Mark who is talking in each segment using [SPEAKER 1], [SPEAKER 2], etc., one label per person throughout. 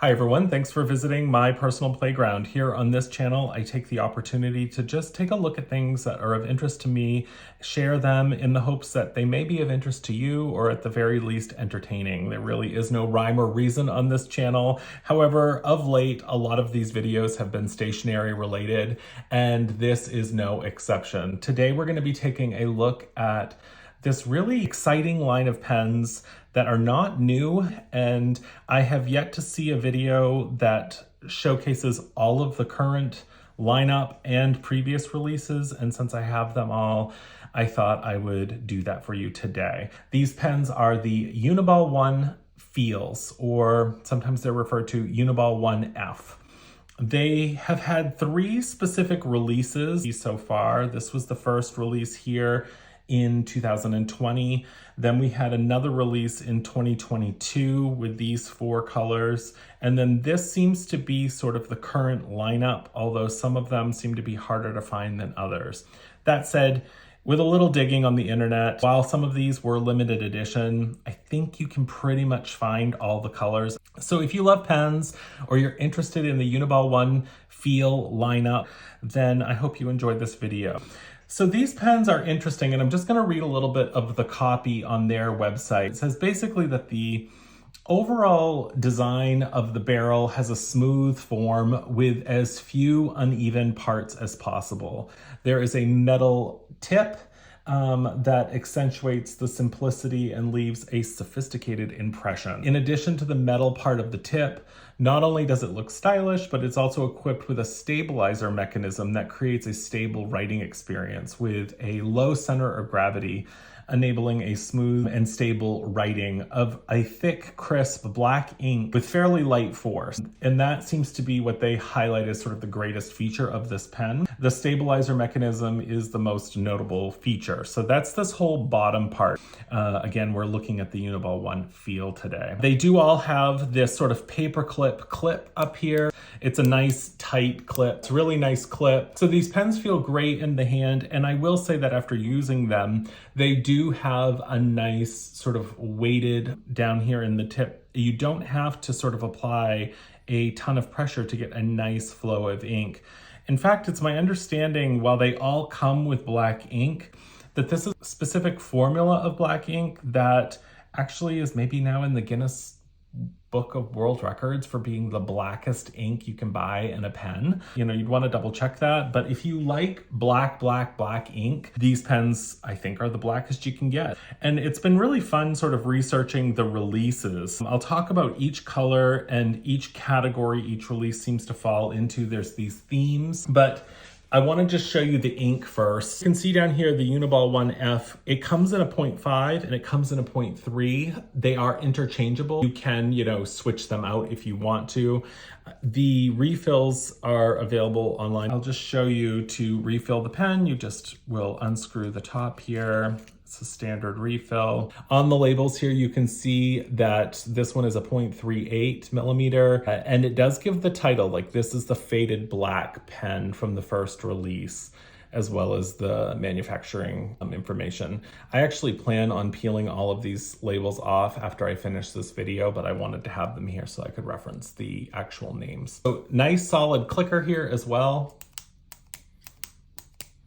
[SPEAKER 1] Hi everyone, thanks for visiting my personal playground. Here on this channel, I take the opportunity to just take a look at things that are of interest to me, share them in the hopes that they may be of interest to you or at the very least entertaining. There really is no rhyme or reason on this channel. However, of late, a lot of these videos have been stationery related, and this is no exception. Today, we're going to be taking a look at this really exciting line of pens that are not new, and I have yet to see a video that showcases all of the current lineup and previous releases, and since I have them all, I thought I would do that for you today. These pens are the UniBall One Feels, or sometimes they're referred to UniBall One F. They have had 3 specific releases so far. This was the first release here in 2020. Then we had another release in 2022 with these 4 colors. And then this seems to be sort of the current lineup, although some of them seem to be harder to find than others. That said, with a little digging on the internet, while some of these were limited edition, I think you can pretty much find all the colors. So if you love pens or you're interested in the UniBall One Feel lineup, then I hope you enjoyed this video. So these pens are interesting, and I'm just going to read a little bit of the copy on their website. It says basically that the overall design of the barrel has a smooth form with as few uneven parts as possible. There is a metal tip that accentuates the simplicity and leaves a sophisticated impression. In addition to the metal part of the tip, not only does it look stylish, but it's also equipped with a stabilizer mechanism that creates a stable writing experience with a low center of gravity, enabling a smooth and stable writing of a thick, crisp black ink with fairly light force. And that seems to be what they highlight as sort of the greatest feature of this pen. The stabilizer mechanism is the most notable feature. So that's this whole bottom part. Again, we're looking at the UniBall One Feel today. They do all have this sort of paperclip clip up here. It's a nice tight clip. It's a really nice clip. So these pens feel great in the hand, and I will say that after using them, they do have a nice sort of weighted down here in the tip. You don't have to sort of apply a ton of pressure to get a nice flow of ink. In fact, it's my understanding, while they all come with black ink, that this is a specific formula of black ink that actually is maybe now in the Guinness Book of World Records for being the blackest ink you can buy in a pen. You know, you'd want to double check that, but if you like black ink, these pens, I think, are the blackest you can get. And it's been really fun sort of researching the releases. I'll talk about each color and each category each release seems to fall into. There's these themes, but I want to just show you the ink first. You can see down here the UniBall One F. It comes in a 0.5 and it comes in a 0.3. They are interchangeable. You can, switch them out if you want to. The refills are available online. I'll just show you to refill the pen. You just will unscrew the top here. It's a standard refill. On the labels here, you can see that this one is a 0.38 millimeter, and it does give the title, like this is the faded black pen from the first release, as well as the manufacturing information. I actually plan on peeling all of these labels off after I finish this video, but I wanted to have them here so I could reference the actual names. So nice solid clicker here as well.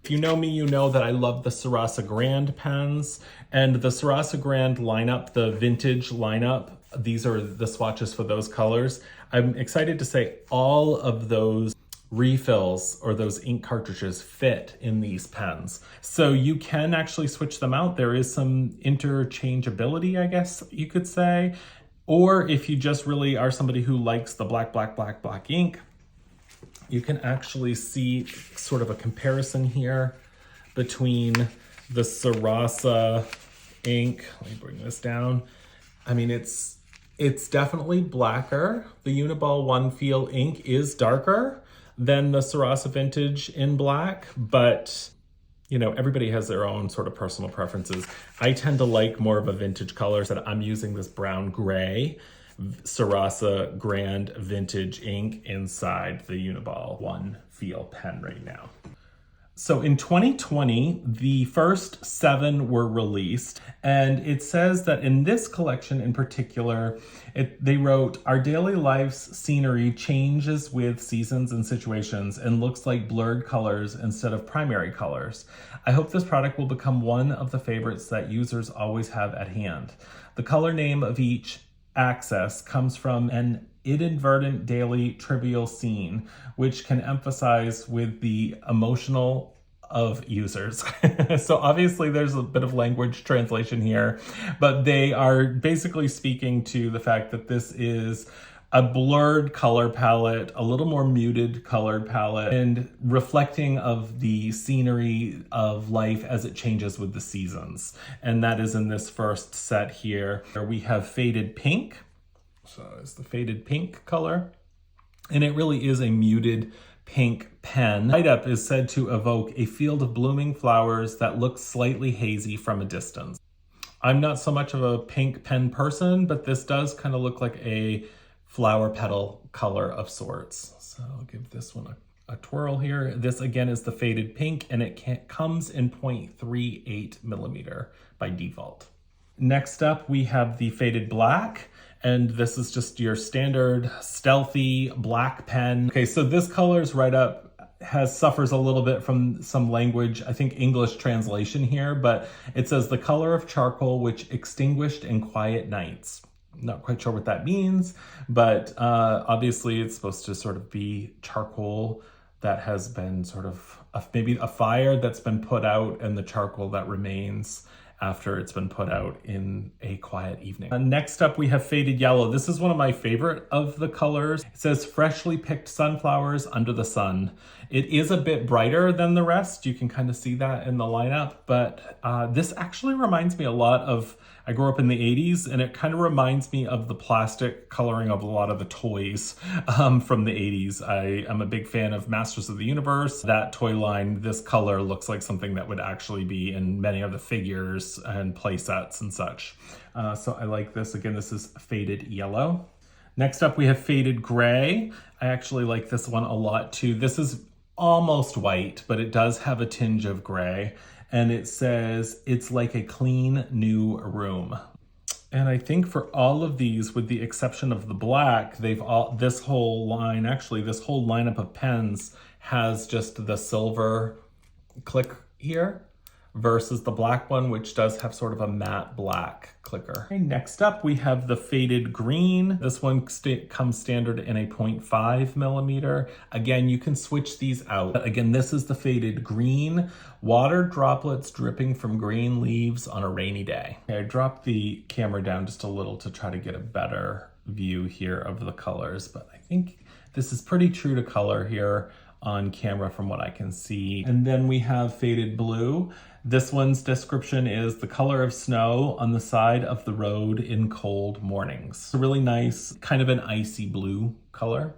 [SPEAKER 1] If you know me, you know that I love the Sarasa Grand pens, and the Sarasa Grand lineup, the vintage lineup, these are the swatches for those colors. I'm excited to say all of those refills or those ink cartridges fit in these pens. So you can actually switch them out. There is some interchangeability, I guess you could say. Or if you just really are somebody who likes the black ink, you can actually see sort of a comparison here between the Sarasa ink. Let me bring this down. I mean, it's definitely blacker. The UniBall One Feel ink is darker than the Sarasa Vintage in black, but everybody has their own sort of personal preferences. I tend to like more of a vintage color, so I'm using this brown gray Sarasa Grand Vintage ink inside the UniBall One Feel pen right now. So in 2020, the first 7 were released, and it says that in this collection in particular, they wrote, "Our daily life's scenery changes with seasons and situations and looks like blurred colors instead of primary colors. I hope this product will become one of the favorites that users always have at hand. The color name of each access comes from an inadvertent daily trivial scene, which can emphasize with the emotional of users." So obviously there's a bit of language translation here, but they are basically speaking to the fact that this is a blurred color palette, a little more muted colored palette, and reflecting of the scenery of life as it changes with the seasons. And that is in this first set here. We have faded pink. So it's the faded pink color, and it really is a muted pink pen. Light up is said to evoke a field of blooming flowers that looks slightly hazy from a distance. I'm not so much of a pink pen person, but this does kind of look like a flower petal color of sorts. So I'll give this one a twirl here. This again is the faded pink, and it comes in 0.38 millimeter by default. Next up, we have the faded black. And this is just your standard stealthy black pen. Okay, so this color's right up suffers a little bit from some language, I think English translation here, but it says the color of charcoal which extinguished in quiet nights. Not quite sure what that means, but obviously it's supposed to sort of be charcoal that has been sort of maybe a fire that's been put out, and the charcoal that remains after it's been put out in a quiet evening. Next up, we have faded yellow. This is one of my favorite of the colors. It says freshly picked sunflowers under the sun. It is a bit brighter than the rest. You can kind of see that in the lineup, but this actually reminds me a lot of, I grew up in the 80s, and it kind of reminds me of the plastic coloring of a lot of the toys from the 80s. I am a big fan of Masters of the Universe. That toy line, this color looks like something that would actually be in many of the figures and play sets and such. So I like this. Again, this is faded yellow. Next up, we have faded gray. I actually like this one a lot too. This is almost white, but it does have a tinge of gray. And it says, it's like a clean new room. And I think for all of these, with the exception of the black, this whole lineup of pens has just the silver click here versus the black one, which does have sort of a matte black clicker. Okay, next up, we have the faded green. This one comes standard in a 0.5 millimeter. Again, you can switch these out. But again, this is the faded green. Water droplets dripping from green leaves on a rainy day. Okay, I dropped the camera down just a little to try to get a better view here of the colors, but I think this is pretty true to color here on camera from what I can see. And then we have faded blue. This one's description is the color of snow on the side of the road in cold mornings. It's a really nice, kind of an icy blue color.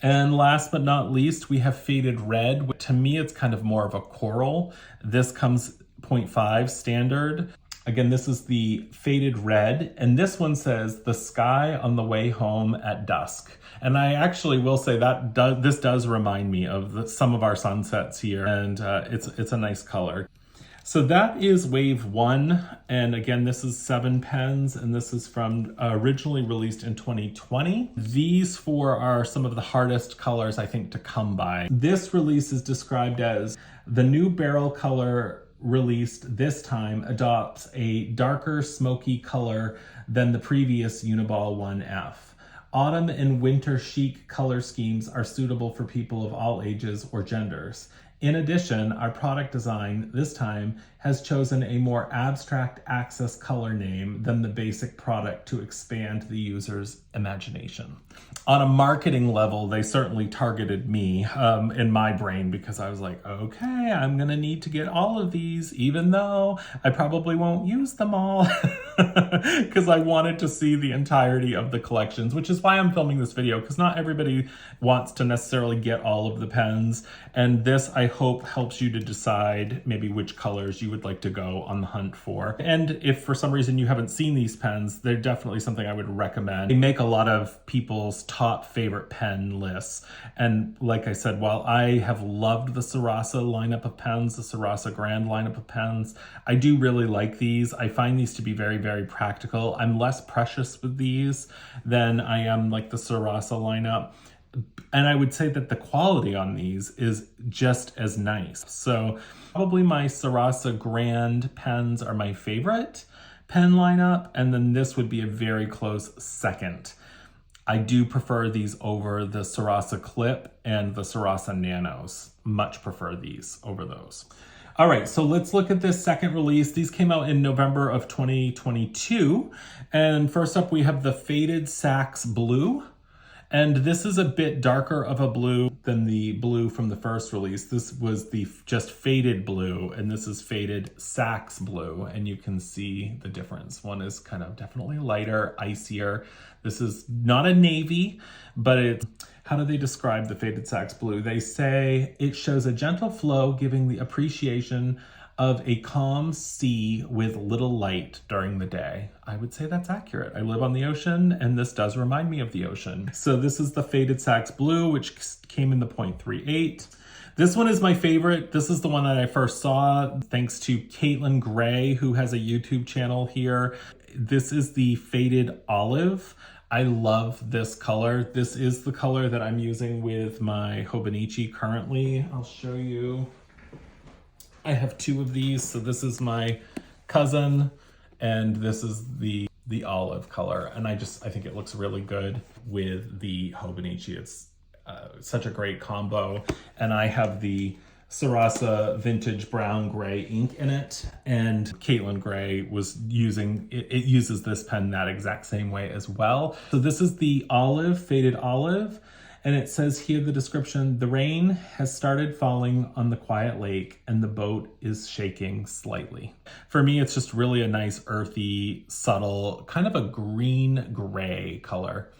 [SPEAKER 1] And last but not least, we have faded red. To me, it's kind of more of a coral. This comes 0.5 standard. Again, this is the faded red, and this one says the sky on the way home at dusk. And I actually will say that this does remind me of some of our sunsets here, and it's a nice color. So that is wave 1, and again, this is 7 pens, and this is from originally released in 2020. These 4 are some of the hardest colors, I think, to come by. This release is described as the new barrel color released this time adopts a darker smoky color than the previous UniBall One F. Autumn and winter chic color schemes are suitable for people of all ages or genders. In addition, our product design this time has chosen a more abstract access color name than the basic product to expand the user's imagination. On a marketing level, they certainly targeted me in my brain, because I was like, okay, I'm gonna need to get all of these, even though I probably won't use them all. because I wanted to see the entirety of the collections, which is why I'm filming this video, because not everybody wants to necessarily get all of the pens. And this, I hope, helps you to decide maybe which colors you would like to go on the hunt for. And if for some reason you haven't seen these pens, they're definitely something I would recommend. They make a lot of people's top favorite pen lists. And like I said, while I have loved the Sarasa lineup of pens, the Sarasa Grand lineup of pens, I do really like these. I find these to be very, very practical. I'm less precious with these than I am like the Sarasa lineup. And I would say that the quality on these is just as nice. So probably my Sarasa Grand pens are my favorite pen lineup. And then this would be a very close second. I do prefer these over the Sarasa Clip and the Sarasa Nanos. Much prefer these over those. All right, so let's look at this second release. These came out in November of 2022. And first up, we have the Faded Sax Blue. And this is a bit darker of a blue than the blue from the first release. This was the just faded blue, and this is Faded Sax Blue, and you can see the difference. One is kind of definitely lighter, icier. This is not a navy, but it's, how do they describe the Faded Sax Blue? They say it shows a gentle flow, giving the appreciation of a calm sea with little light during the day. I would say that's accurate. I live on the ocean, and this does remind me of the ocean. So this is the Faded Sax Blue, which came in the 0.38. This one is my favorite. This is the one that I first saw thanks to Caitlin Gray, who has a YouTube channel here. This is the Faded Olive. I love this color. This is the color that I'm using with my Hobonichi currently. I'll show you. I have two of these. So this is my cousin, and this is the olive color. And I think it looks really good with the Hobonichi. It's such a great combo. And I have the Sarasa Vintage Brown Gray ink in it. And Caitlin Gray was using, it uses this pen that exact same way as well. So this is the olive, Faded Olive. And it says here, the description, the rain has started falling on the quiet lake and the boat is shaking slightly. For me, it's just really a nice earthy, subtle, kind of a green gray color.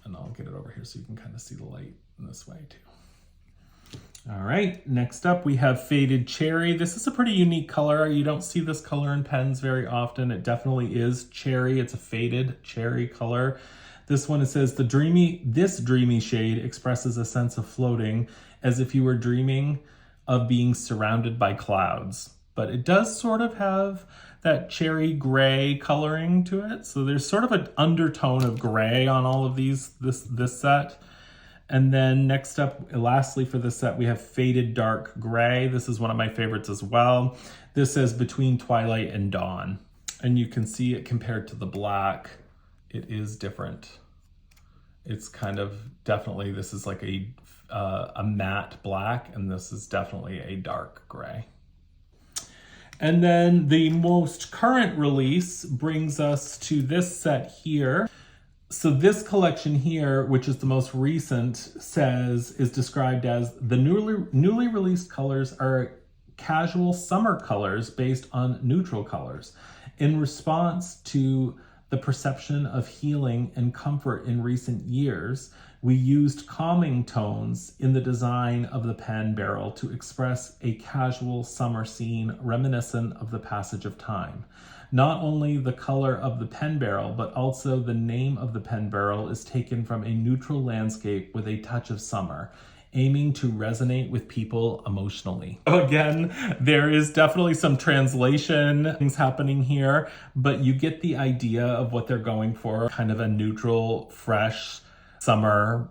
[SPEAKER 1] And I'll get it over here so you can kind of see the light in this way too. All right, next up we have Faded Cherry. This is a pretty unique color. You don't see this color in pens very often. It definitely is cherry. It's a faded cherry color. This one, it says, this dreamy shade expresses a sense of floating as if you were dreaming of being surrounded by clouds. But it does sort of have that cherry gray coloring to it. So there's sort of an undertone of gray on all of these, this set. And then next up, lastly for this set, we have Faded Dark Gray. This is one of my favorites as well. This says Between Twilight and Dawn. And you can see it compared to the black. It is different. It's kind of definitely, this is like a matte black, and this is definitely a dark gray. And then the most current release brings us to this set here. So this collection here, which is the most recent, is described as the newly released colors are casual summer colors based on neutral colors. In response to the perception of healing and comfort in recent years, we used calming tones in the design of the pen barrel to express a casual summer scene reminiscent of the passage of time. Not only the color of the pen barrel, but also the name of the pen barrel is taken from a neutral landscape with a touch of summer, aiming to resonate with people emotionally. Again, there is definitely some translation things happening here, but you get the idea of what they're going for, kind of a neutral, fresh summer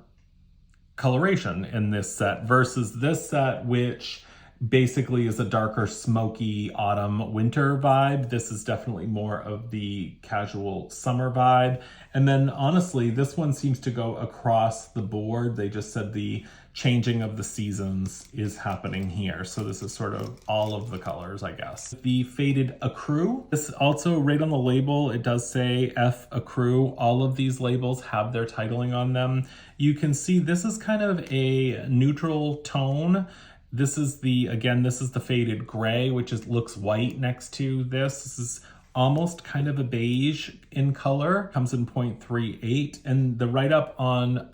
[SPEAKER 1] coloration in this set versus this set, which basically is a darker, smoky autumn winter vibe. This is definitely more of the casual summer vibe. And then honestly, this one seems to go across the board. They just said the changing of the seasons is happening here. So this is sort of all of the colors, I guess. The Faded Accrue. This also right on the label, it does say F Accrue. All of these labels have their titling on them. You can see this is kind of a neutral tone. This is the, again, this is the Faded Gray, which looks white next to this. This is almost kind of a beige in color, comes in 0.38, and the write-up on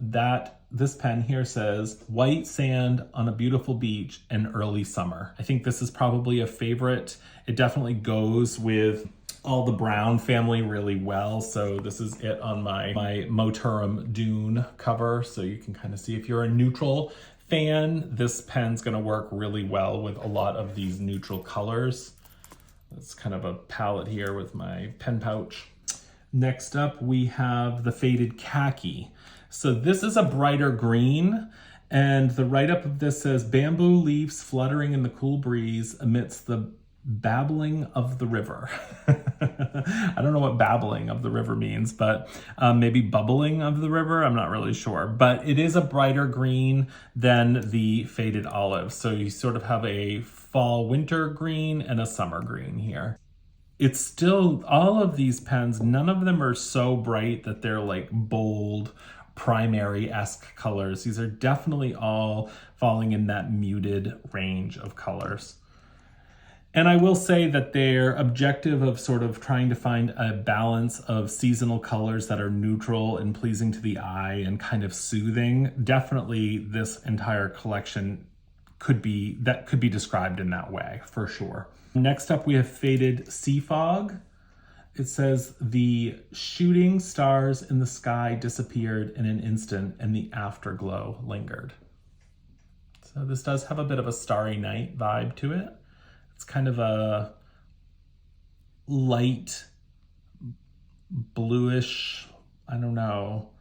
[SPEAKER 1] this pen here says, white sand on a beautiful beach in early summer. I think this is probably a favorite. It definitely goes with all the brown family really well. So this is it on my Motorum Dune cover. So you can kind of see if you're a neutral fan, this pen's gonna work really well with a lot of these neutral colors. That's kind of a palette here with my pen pouch. Next up, we have the Faded Khaki. So this is a brighter green, and the write-up of this says, bamboo leaves fluttering in the cool breeze amidst the babbling of the river. I don't know what babbling of the river means, but maybe bubbling of the river. I'm not really sure, but it is a brighter green than the Faded Olive. So you sort of have a fall winter green and a summer green here. It's still, all of these pens, none of them are so bright that they're like bold, primary-esque colors. These are definitely all falling in that muted range of colors. And I will say that their objective of sort of trying to find a balance of seasonal colors that are neutral and pleasing to the eye and kind of soothing, definitely this entire collection could be described in that way, for sure. Next up, we have Faded Sea Fog. It says, the shooting stars in the sky disappeared in an instant and the afterglow lingered. So this does have a bit of a Starry Night vibe to it. It's kind of a light bluish, I don't know,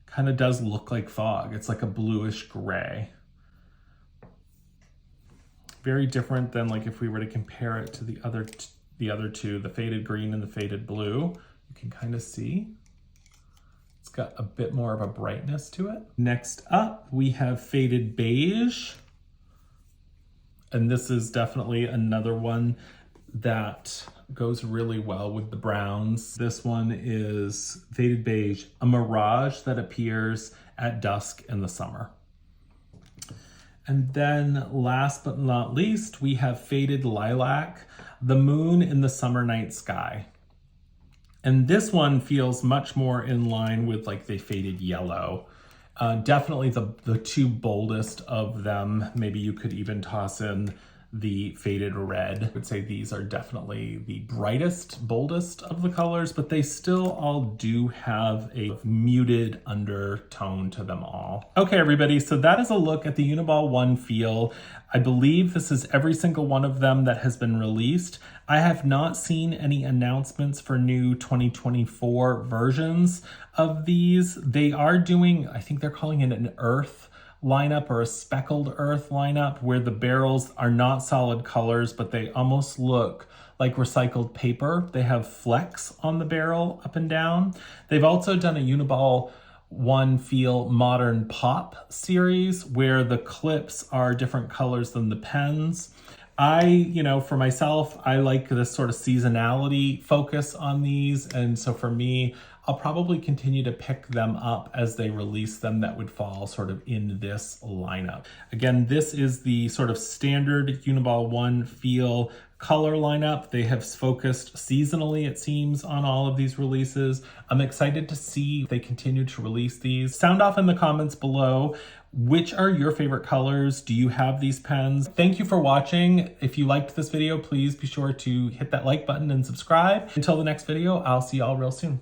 [SPEAKER 1] kind of does look like fog. It's like a bluish gray. Very different than like if we were to compare it to the other two, the Faded Green and the Faded Blue. You can kind of see it's got a bit more of a brightness to it. Next up, we have Faded Beige. And this is definitely another one that goes really well with the browns. This one is Faded Beige, a mirage that appears at dusk in the summer. And then last but not least, we have Faded Lilac, the moon in the summer night sky. And this one feels much more in line with like the Faded Yellow. Definitely the two boldest of them. Maybe you could even toss in the Faded Red. I would say these are definitely the brightest, boldest of the colors, but they still all do have a muted undertone to them all. Okay, everybody, so that is a look at the UniBall One Feel. I believe this is every single one of them that has been released. I have not seen any announcements for new 2024 versions of these. They are doing, I think they're calling it an Earth lineup or a speckled earth lineup, where the barrels are not solid colors, but they almost look like recycled paper. They have flecks on the barrel up and down. They've also done a UniBall One Feel Modern Pop series where the clips are different colors than the pens. For myself, I like this sort of seasonality focus on these. And so for me, I'll probably continue to pick them up as they release them that would fall sort of in this lineup. Again, this is the sort of standard UniBall One Feel color lineup. They have focused seasonally, it seems, on all of these releases. I'm excited to see if they continue to release these. Sound off in the comments below. Which are your favorite colors? Do you have these pens? Thank you for watching. If you liked this video, please be sure to hit that like button and subscribe. Until the next video, I'll see y'all real soon.